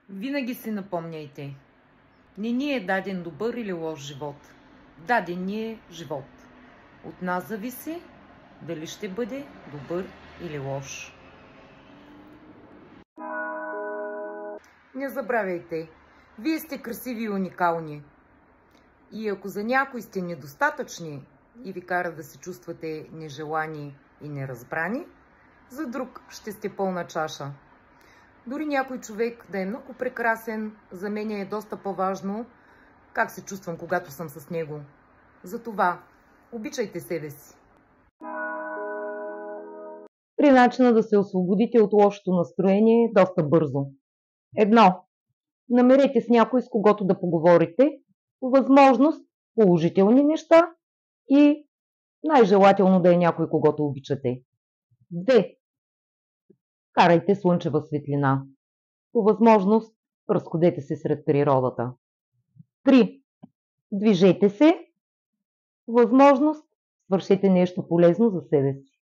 Винаги си напомняйте, не ни е даден добър или лош живот. Даден ни е живот. От нас зависи дали ще бъде добър или лош. Не забравяйте, вие сте красиви и уникални. И ако за някой сте недостатъчни и ви кара да се чувствате нежелани и неразбрани, за друг ще сте пълна чаша. Дори някой човек да е много прекрасен, за мен е доста по-важно как се чувствам, когато съм с него. Затова обичайте себе си. Три начина да се освободите от лошото настроение доста бързо. 1. Намерете с някой, с когото да поговорите, по възможност положителни неща и най-желателно да е някой, когото обичате. 2. Карайте слънчева светлина. По възможност разходете се сред природата. 3. Движете се. По възможност свършете нещо полезно за себе си.